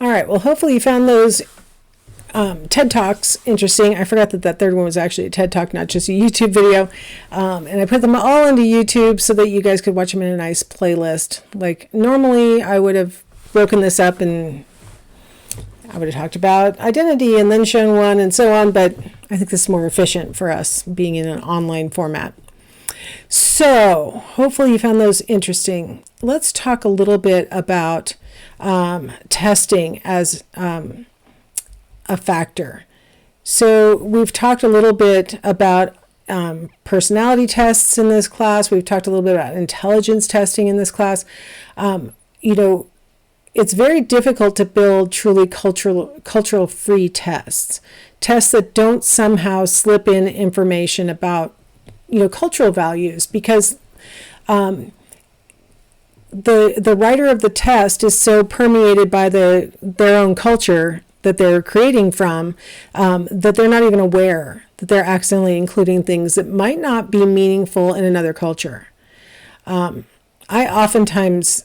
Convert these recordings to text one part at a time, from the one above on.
All right. Well, hopefully you found those TED Talks interesting. I forgot that third one was actually a TED Talk, not just a YouTube video. And I put them all into YouTube so that you guys could watch them in a nice playlist. Like normally I would have broken this up and I would have talked about identity and then shown one and so on, but I think this is more efficient for us being in an online format. So hopefully you found those interesting. Let's talk a little bit about testing as a factor. So we've talked a little bit about personality tests in this class. We've talked a little bit about intelligence testing in this class. It's very difficult to build truly cultural free tests that don't somehow slip in information about cultural values, because the writer of the test is so permeated by their own culture that they're creating from, that they're not even aware that they're accidentally including things that might not be meaningful in another culture. I oftentimes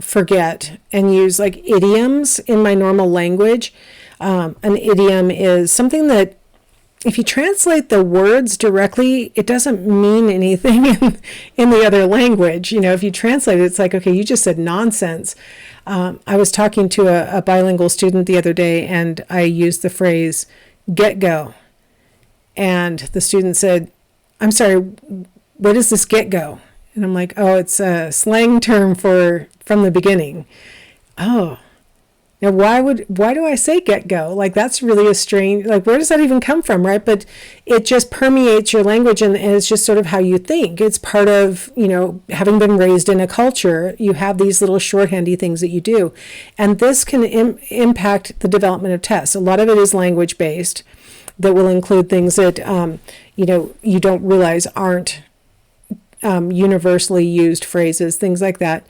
forget and use like idioms in my normal language. An idiom is something that if you translate the words directly, it doesn't mean anything in the other language. If you translate it, it's like, okay, you just said nonsense. I was talking to a bilingual student the other day, and I used the phrase "get go," and the student said, "I'm sorry, what is this get go?" And I'm like, "Oh, it's a slang term for from the beginning." Oh, now why do I say get go? Like that's really a strange, like where does that even come from, right? But it just permeates your language, and it's just sort of how you think. It's part of, having been raised in a culture, you have these little shorthandy things that you do. And this can impact the development of tests. A lot of it is language based that will include things that, you don't realize aren't universally used phrases, things like that.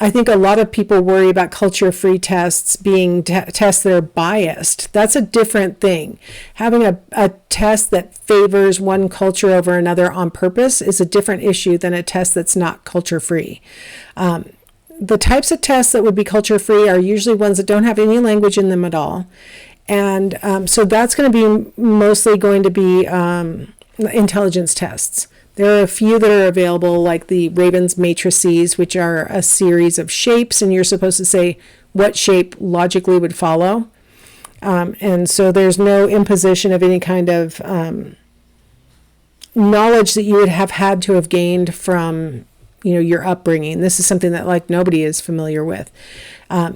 I think a lot of people worry about culture-free tests being tests that are biased. That's a different thing. Having a test that favors one culture over another on purpose is a different issue than a test that's not culture-free. The types of tests that would be culture-free are usually ones that don't have any language in them at all. And so that's going to be mostly going to be intelligence tests. There are a few that are available, like the Raven's matrices, which are a series of shapes, and you're supposed to say what shape logically would follow. And so there's no imposition of any kind of knowledge that you would have had to have gained from, your upbringing. This is something that like nobody is familiar with.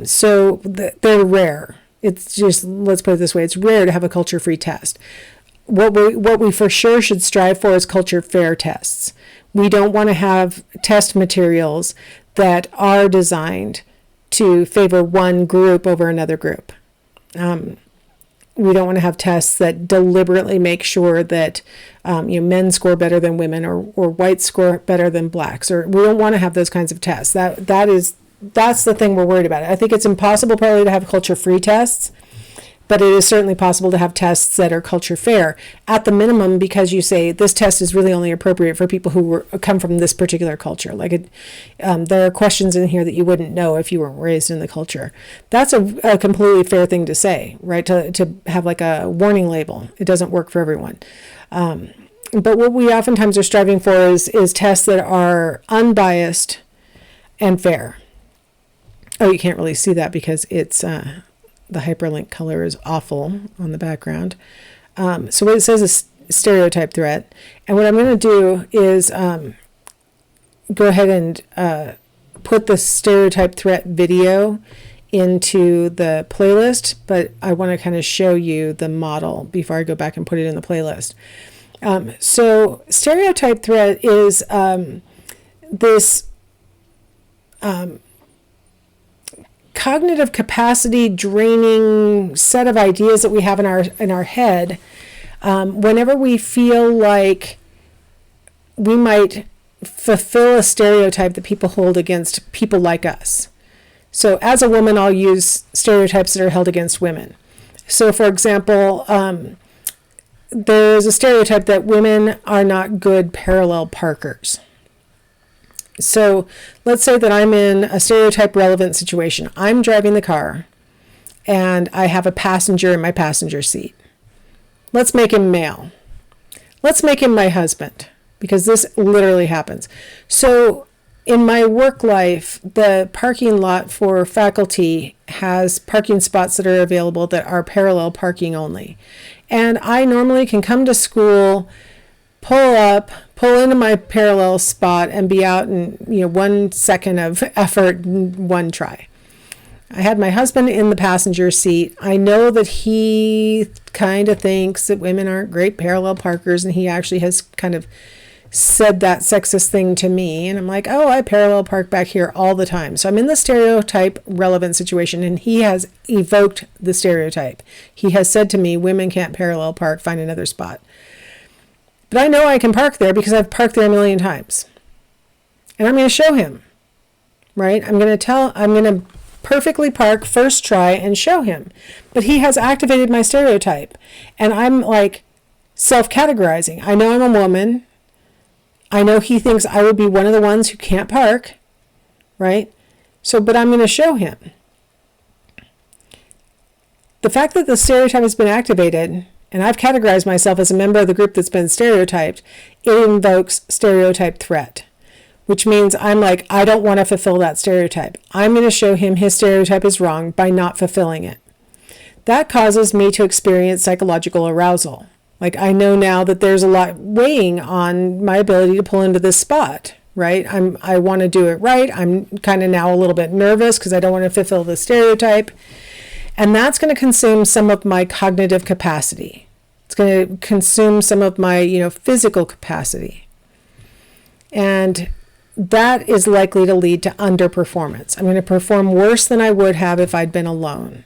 So they're rare. It's just, let's put it this way, it's rare to have a culture-free test. What we for sure should strive for is culture fair tests. We don't want to have test materials that are designed to favor one group over another group. We don't want to have tests that deliberately make sure that men score better than women, or whites score better than blacks. Or we don't want to have those kinds of tests. That's the thing we're worried about. I think it's impossible probably to have culture free tests. But it is certainly possible to have tests that are culture fair at the minimum, because you say this test is really only appropriate for people who come from this particular culture. Like there are questions in here that you wouldn't know if you weren't raised in the culture. That's a completely fair thing to say, right? To have like a warning label. It doesn't work for everyone. But what we oftentimes are striving for is tests that are unbiased and fair. Oh, you can't really see that because it's... the hyperlink color is awful on the background. So what it says is Stereotype Threat. And what I'm going to do is go ahead and put the Stereotype Threat video into the playlist, but I want to kind of show you the model before I go back and put it in the playlist. So Stereotype Threat is this cognitive capacity draining set of ideas that we have in our head whenever we feel like we might fulfill a stereotype that people hold against people like us. So as a woman, I'll use stereotypes that are held against women. So for example, there's a stereotype that women are not good parallel parkers. So let's say that I'm in a stereotype relevant situation. I'm driving the car and I have a passenger in my passenger seat. Let's make him male. Let's make him my husband, because this literally happens. So in my work life, the parking lot for faculty has parking spots that are available that are parallel parking only. And I normally can come to school, pull into my parallel spot, and be out in 1 second of effort, one try. I had my husband in the passenger seat. I know that he kind of thinks that women aren't great parallel parkers, and he actually has kind of said that sexist thing to me. And I'm like, oh, I parallel park back here all the time. So I'm in the stereotype relevant situation, and he has evoked the stereotype. He has said to me, women can't parallel park, find another spot. But I know I can park there because I've parked there a million times. And I'm going to show him, right? I'm going to perfectly park first try and show him. But he has activated my stereotype. And I'm like self-categorizing. I know I'm a woman. I know he thinks I would be one of the ones who can't park, right? But I'm going to show him. The fact that the stereotype has been activated, and I've categorized myself as a member of the group that's been stereotyped, it invokes stereotype threat, which means I'm like, I don't want to fulfill that stereotype. I'm going to show him his stereotype is wrong by not fulfilling it. That causes me to experience psychological arousal. Like, I know now that there's a lot weighing on my ability to pull into this spot, right? I want to do it right. I'm kind of now a little bit nervous because I don't want to fulfill the stereotype. And that's going to consume some of my cognitive capacity. It's going to consume some of my, physical capacity. And that is likely to lead to underperformance. I'm going to perform worse than I would have if I'd been alone,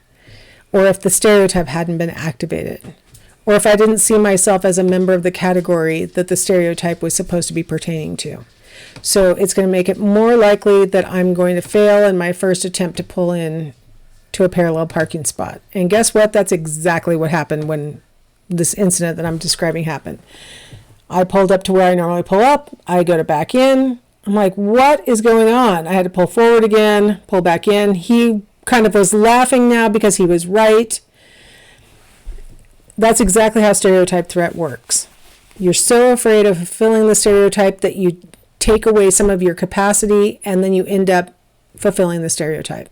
or if the stereotype hadn't been activated, or if I didn't see myself as a member of the category that the stereotype was supposed to be pertaining to. So it's going to make it more likely that I'm going to fail in my first attempt to pull in to a parallel parking spot. And guess what? That's exactly what happened when this incident that I'm describing happened. I pulled up to where I normally pull up. I go to back in. I'm like, what is going on? I had to pull forward again, pull back in. He kind of was laughing now because he was right. That's exactly how stereotype threat works. You're so afraid of fulfilling the stereotype that you take away some of your capacity, and then you end up fulfilling the stereotype.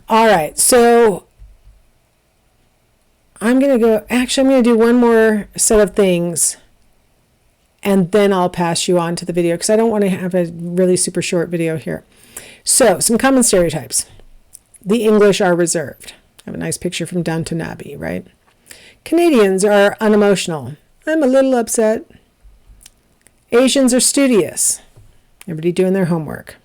All right, so I'm going to do one more set of things, and then I'll pass you on to the video because I don't want to have a really super short video here. So, some common stereotypes. The English are reserved. I have a nice picture from Downton Abbey, right? Canadians are unemotional. I'm a little upset. Asians are studious. Everybody doing their homework.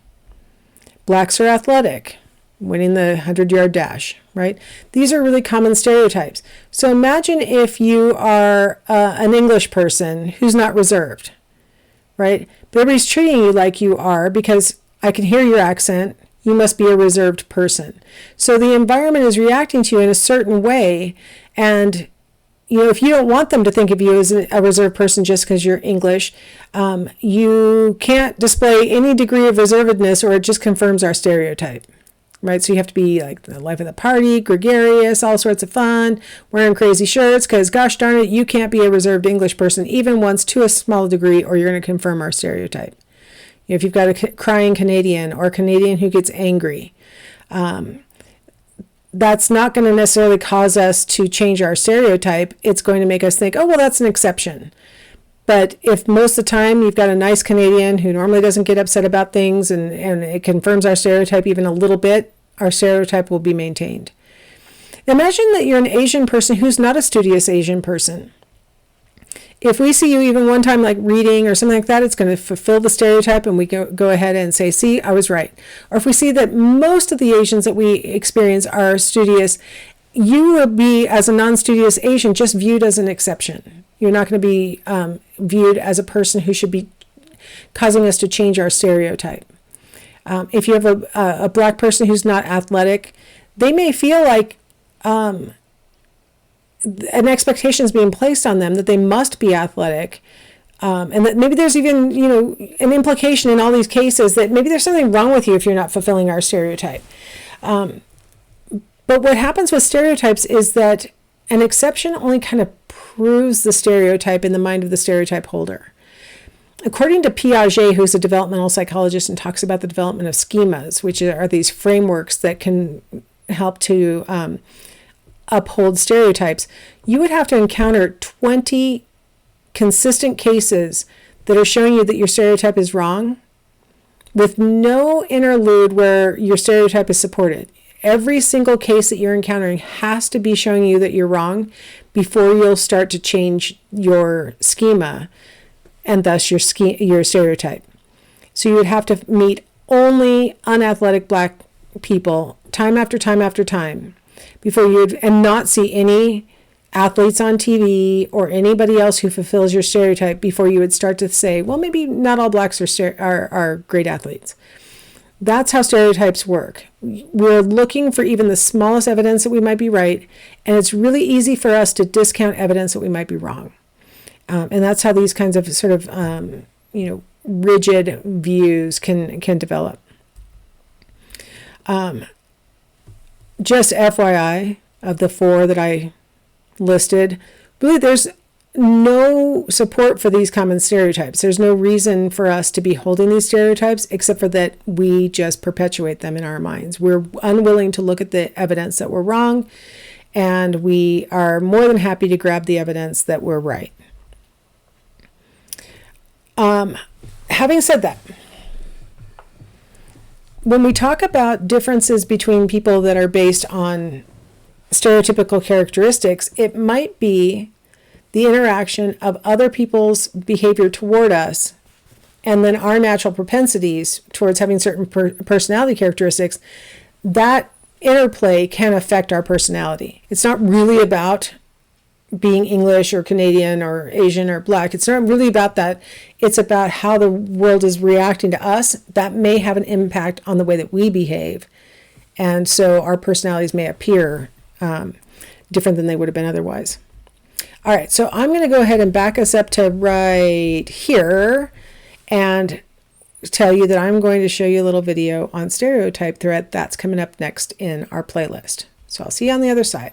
Blacks are athletic, winning the 100-yard dash, right? These are really common stereotypes. So imagine if you are an English person who's not reserved, right? But everybody's treating you like you are because I can hear your accent. You must be a reserved person. So the environment is reacting to you in a certain way, and if you don't want them to think of you as a reserved person just because you're English, you can't display any degree of reservedness, or it just confirms our stereotype, right? So you have to be like the life of the party, gregarious, all sorts of fun, wearing crazy shirts, because gosh darn it, you can't be a reserved English person even once to a small degree, or you're going to confirm our stereotype. If you've got a crying Canadian or a Canadian who gets angry, that's not going to necessarily cause us to change our stereotype. It's going to make us think, oh, well, that's an exception. But if most of the time you've got a nice Canadian who normally doesn't get upset about things, and it confirms our stereotype even a little bit, our stereotype will be maintained. Imagine that you're an Asian person who's not a studious Asian person. If we see you even one time like reading or something like that, it's going to fulfill the stereotype, and we go ahead and say, see, I was right. Or if we see that most of the Asians that we experience are studious, you will be, as a non-studious Asian, just viewed as an exception. You're not going to be viewed as a person who should be causing us to change our stereotype. If you have a black person who's not athletic, they may feel like an expectation is being placed on them that they must be athletic And that maybe there's even, an implication in all these cases that maybe there's something wrong with you if you're not fulfilling our stereotype. But what happens with stereotypes is that an exception only kind of proves the stereotype in the mind of the stereotype holder. According to Piaget, who's a developmental psychologist and talks about the development of schemas, which are these frameworks that can help to uphold stereotypes, you would have to encounter 20 consistent cases that are showing you that your stereotype is wrong, with no interlude where your stereotype is supported. Every single case that you're encountering has to be showing you that you're wrong before you'll start to change your schema and thus your stereotype. So you would have to meet only unathletic black people time after time after time before and not see any athletes on TV or anybody else who fulfills your stereotype before you would start to say, well, maybe not all blacks are great athletes. That's how stereotypes work. We're looking for even the smallest evidence that we might be right, and it's really easy for us to discount evidence that we might be wrong. And that's how these kinds of sort of, rigid views can develop. Just FYI, of the 4 that I listed, really there's no support for these common stereotypes. There's no reason for us to be holding these stereotypes except for that we just perpetuate them in our minds. We're unwilling to look at the evidence that we're wrong, and we are more than happy to grab the evidence that we're right. Having said that, when we talk about differences between people that are based on stereotypical characteristics, it might be the interaction of other people's behavior toward us and then our natural propensities towards having certain personality characteristics. That interplay can affect our personality. It's not really about being English or Canadian or Asian or black. It's not really about that. It's about how the world is reacting to us. That may have an impact on the way that we behave. And so our personalities may appear different than they would have been otherwise. All right, so I'm going to go ahead and back us up to right here and tell you that I'm going to show you a little video on Stereotype Threat. That's coming up next in our playlist. So I'll see you on the other side.